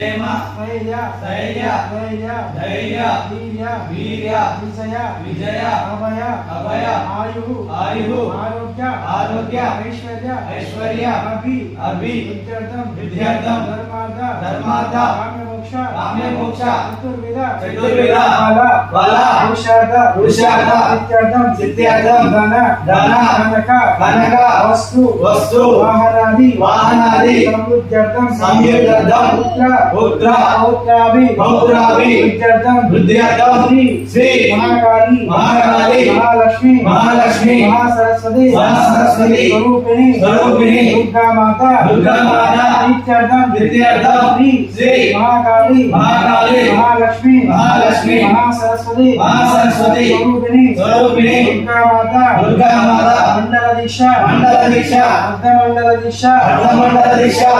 ధైర్య ధైర్య ధైర్య ధైర్య వీర్య వీర్య విజయ విజయ అభయ అభయ ఆయు ఆయు ఆరోగ్య ఆరోగ్య ఐశ్వర్య ఐశ్వర్య అభి అభి విద్యార్థం విద్యార్థం ధర్మార్థ ధర్మార్థ కామ్య మోక్ష కామ్య మోక్ష చతుర్విధ చతుర్విధ బల బల పురుషార్థ పురుషార్థ సిద్ధ్యార్థం సిద్ధ్యార్థం ధన ధన కనక కనక వస్తు వస్తు వాహనాది వాహనాది సమృద్ధ్యార్థం సమృద్ధ్యార్థం పుత్ర पुत्र पौत्राभि पौत्राभि विद्यार्थं विद्यार्थं श्री श्री महाकाली महाकाली महालक्ष्मी महालक्ष्मी महासरस्वती महासरस्वती स्वरूपिणी स्वरूपिणी दुर्गा माता विद्यार्थं विद्यार्थं श्री श्री महाकाली महाकाली महालक्ष्मी महालक्ष्मी महासरस्वती महासरस्वती स्वरूपिणी स्वरूपिणी दुर्गा माता मंडल दीक्षा अर्धमंडल दीक्षा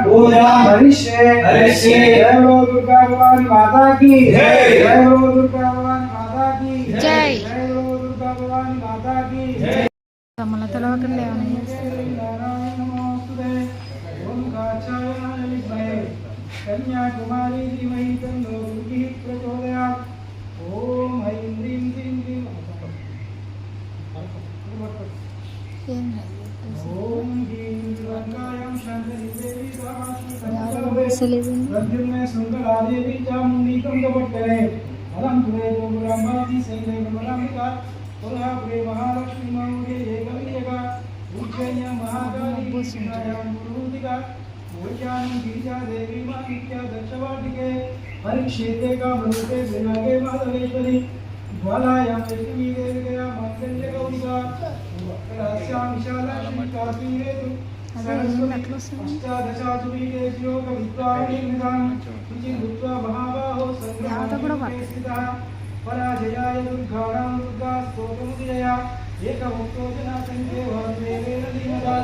पूजा हरिष्ये जय बोलो दुर्गा भवानी माता की जय जय बोलो दुर्गा भवानी माता की जय जय बोलो दुर्गा भवानी माता की जय कमला तलवकर लेवने ओम काचायाय विद्महे कन्याकुमारी धीमहि तन्नो दुर्गी प्रचोदयात् ओम ऐं ह्रीं क्लीं क्लीं ओम ह्रीं रंगायां शांति देवी प्रद्युम्ने सुंदरादेवी चामुंडी कंदपट्टरे अलंपुरे गोपुरंबादी सैले कमलांबिका कोल्हापुरे महालक्ष्मी मौर्य एकविजगा उज्जैन्य महाकाली विष्णायां गुरुदिका ओजानी गिरिजा देवी मानिक्या दक्षवाटिके परिक्षेत्रे कामरूपे विनागे माधवेश्वरी ज्वालायां वैष्णवी देविका मार्कंड्य गौरिका वक्रस्यां विशालाक्षी काशीरेतु अष्टादशाजुबीरेश्यो कवित्वाणि निधान विचिन्त्वा महाबाहो संग्रामस्थितः पराजयाय दुर्गाणां दुर्गा स्तोत्रमुदया एकमुक्तो जनासङ्ख्ये भवद्वेवेन धीमता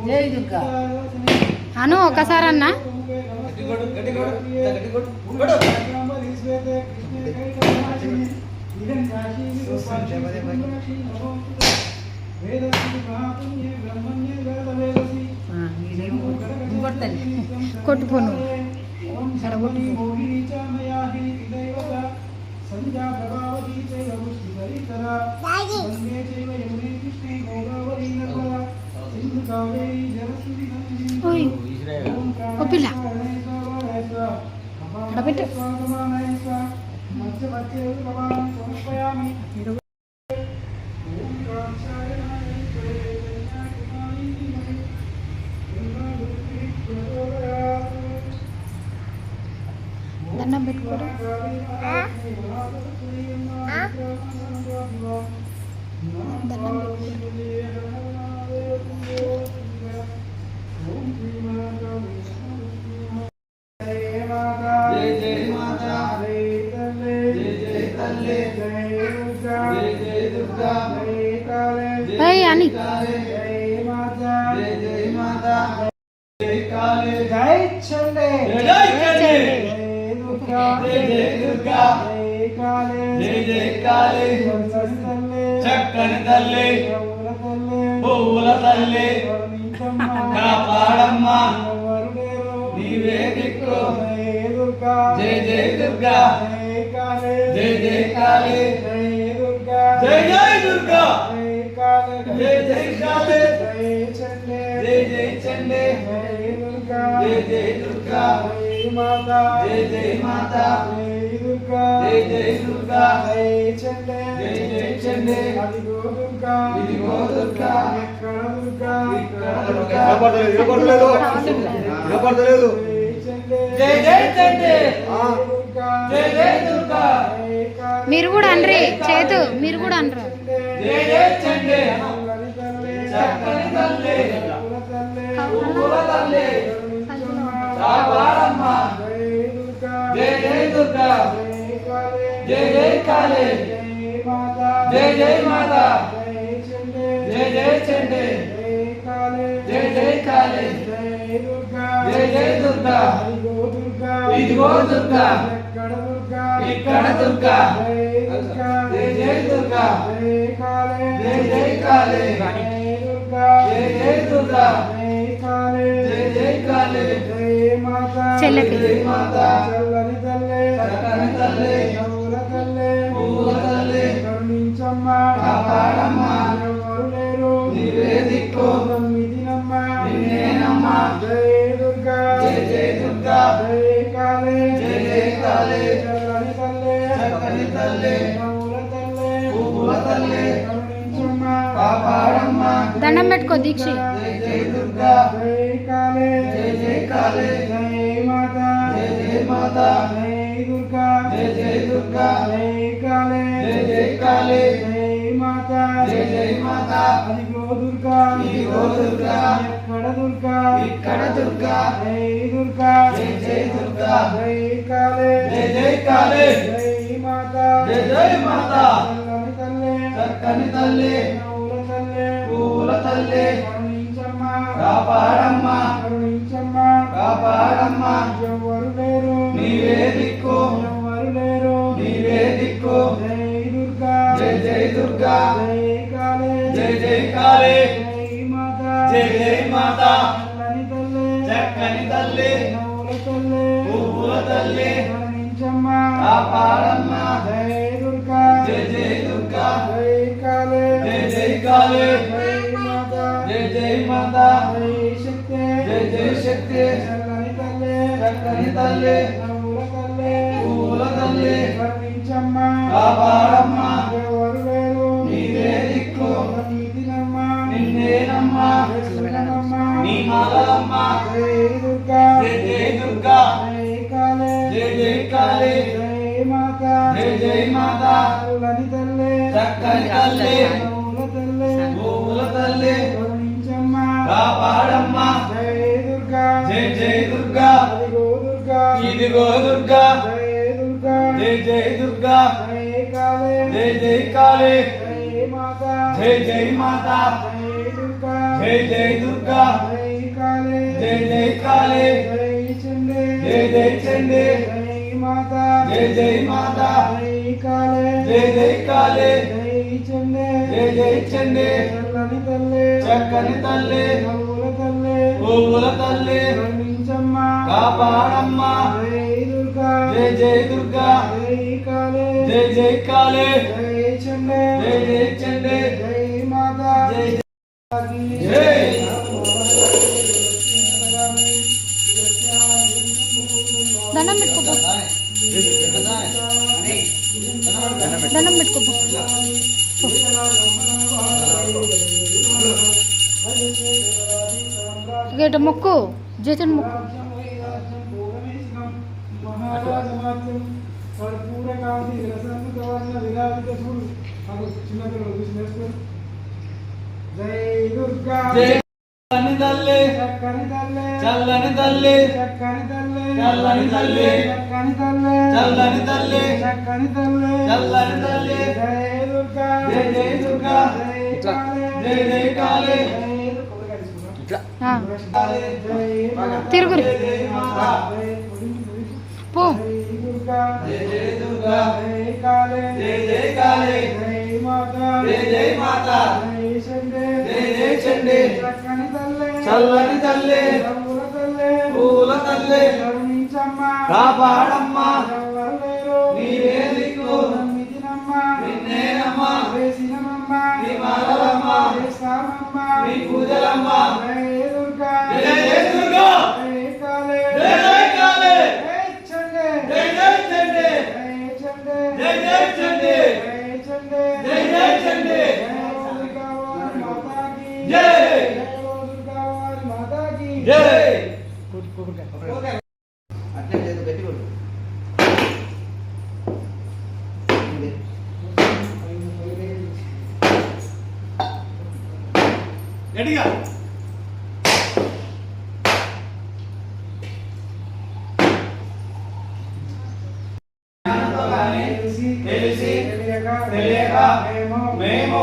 जय दुर्गा అను ఒకసారి అన్న కొట్టుపోను ఓ పిల్ల పెట్టు దండం పెట్టుకోడు దండం అని जय चंडे जय चंडे जय दुर्गा जय काले जय काले चक्कन तल्ले पूల తల్లి కాపాడమ్మా నీవే దిక్కు జయ జయ దుర్గా జయ కాలే జయ జయ కాలే జయ దుర్గా జయ జయ దుర్గా జయ కాలే జయ జయ కాలే జయ చండే జయ జయ చండే జయ దుర్గా జయ జయ దుర్గా జయ మాతా జయ జయ మాతా జయ దుర్గా జయ జయ దుర్గా జయ చండే జయ జయ చండే అదిగో దుర్గా ఇదిగో దుర్గా ఎక్కడ దుర్గా ఇక్కడ దుర్గా వినపడలేదు జయ జయ చండే జయ జయ దుర్గా మీరు కూడా అనరి చేతు మీరు కూడా అనరు జయ జయ చండే చక్కని తల్లి పూల తల్లి కాపాడమ్మ జయ జయ దుర్గా జయ జయ కాళీ జయ జయ మాతా జయ జయ చండే జయ జయ కాళీ జయ జయ దుర్గా ఇదిగో దుర్గా ఎక్కడ దుర్గా ఇక్కడ దుర్గా జై జై దుర్గా జై కాళే జై కాళే జై దుర్గా జై దుర్గా జై కాళే జై కాళే జై మాత చెల్లెకి. జై మాత చల్లని తల్లే చక్కని తల్లి నవ్వుల తల్లే పువ్వుల తల్లి కరుణించమ్మా కాపాడమ్మా ఎవరు లేరు నీవే దిక్కు నమ్మిదినమ్మా నిన్నేనమ్మా జై దుర్గా జై దుర్గా జై కాళే జై కాళే చల్లని తల్లే చక్కని తల్లి నవ్వుల తల్లే పువ్వుల తల్లి కరుణించమ్మా కాపాడమ్మా దండం పెట్టుకో దీక్ష. జై దుర్గా జై కాళే జై కాళే జై మాత జై మాత జై దుర్గా జై దుర్గా జై కాళే జై కాళే జై మాత జై మాత అదిగో దుర్గా ఇదిగో దుర్గా ఎక్కడ దుర్గా ఇక్కడ దుర్గా జై దుర్గా జై దుర్గా జై కాళే జై కాళే జై మాత జై మాత చల్లని తల్లే చక్కని తల్లి నవ్వుల తల్లే పువ్వుల తల్లి కరుణించమ్మా కాపాడమ్మా కరుణించమ్మా కాపాడమ్మా ఎవరు లేరు నీవే దిక్కు ఎవరు లేరు నీవే దిక్కు జై దుర్గా జై దుర్గా జై కాళే జై కాళే జై మాత జై మాత చల్లని తల్లే చక్కని తల్లి నవ్వుల తల్లే పువ్వుల తల్లి కరుణించమ్మా కాపాడమ్మా జై దుర్గా జై దుర్గా జై కాళే జై కాళే జై మాత జై మాత జై శక్తి జై శక్తి చల్లని తల్లే చక్కని తల్లి నవ్వుల తల్లే పువ్వుల తల్లి కరుణించమ్మా కాపాడమ్మా ఎవరు లేరు నీవే దిక్కు నీతినమ్మా నిన్నేనమ్మా కృష్ణనమ్మా నీ మాలమ్మా జై దుర్గా జై దుర్గా జై కాళే జై కాళే జై మాత జై మాత చల్లని తల్లే చక్కని తల్లి నవ్వుల తల్లే పువ్వుల తల్లి కరుణించమ్మా కాపాడమ్మా జై దుర్గా జై దుర్గా అదిగో దుర్గా ఇదిగో దుర్గా జై దుర్గా జై దుర్గా జై కాళే జై కాళే జై మాత జై మాత జై దుర్గా జై దుర్గా జై కాళే జై కాళే జై చండే జై చండే జై మాత జై మాత జై కాళే జై కాళే జై చండే జై చండే చల్లని తల్లే చక్కని తల్లి నవ్వుల తల్లే పువ్వుల తల్లి కరుణించమ్మా కాపాడమ్మా జై దుర్గా జై దుర్గా జై కాళే జై కాళే జై చండే జై చండే జై మాత జై జై దండం పెట్టుకో. దండం పెట్టుకో. ఇక మొక్కు చేతుని మొక్కు. జై దుర్గా జై చల్లని తల్లి చక్కని తల్లే చల్లని తల్లి చక్కని తల్లే చల్లని తల్లి చక్కని తల్లే చల్లని తల్లి చక్కని తల్లే చల్లని తల్లి జై దుర్గా జై దుర్గా జై కాళే జై కాళే ఆ, కాళే తిరుగురి జై మాత పో. జై దుర్గా జై దుర్గా జై కాళే జై కాళే జై మాత జై మాత జై చండే జై చండే చక్కని తల్లే చల్లని తల్లి నవ్వుల తల్లే పూల తల్లి కరుణించమ్మా కాపాడమ్మా ఎవరు లేరు నీవే దిక్కు నమ్మితినమ్మా నిన్నేనమ్మా వేసినమమ్మా నీ మాలమ్మా చేస్తామమ్మా నీ పూజలమ్మా జై దుర్గా జై దుర్గా జై కాళే జై కాళే జై చండే జై చండే జై చండే జై చండే జై చండే జై చండే జై దుర్గా వారి మాతాకి జై జై దుర్గా వారి మాతాకి జై అట్లే లేదు గట్టి కొడు గట్టిగా తెలిసి తెలియక మేము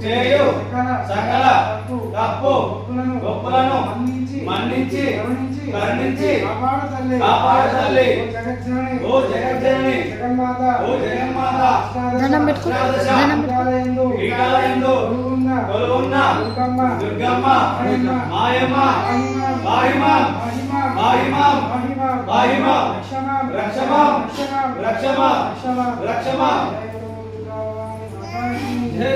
చేయు సకల తప్పు గొప్పలను మన్నించి కరుణించి కాపాడు తల్లి ఓ జగజ్జనని జగన్మాత దండం పెట్టుకో. దండం పెట్టుకో. పీఠాలయందు కొలువున్న దుర్గమ్మ మాయమ్మ మాహిమాం రక్షమాం రక్షమాం జై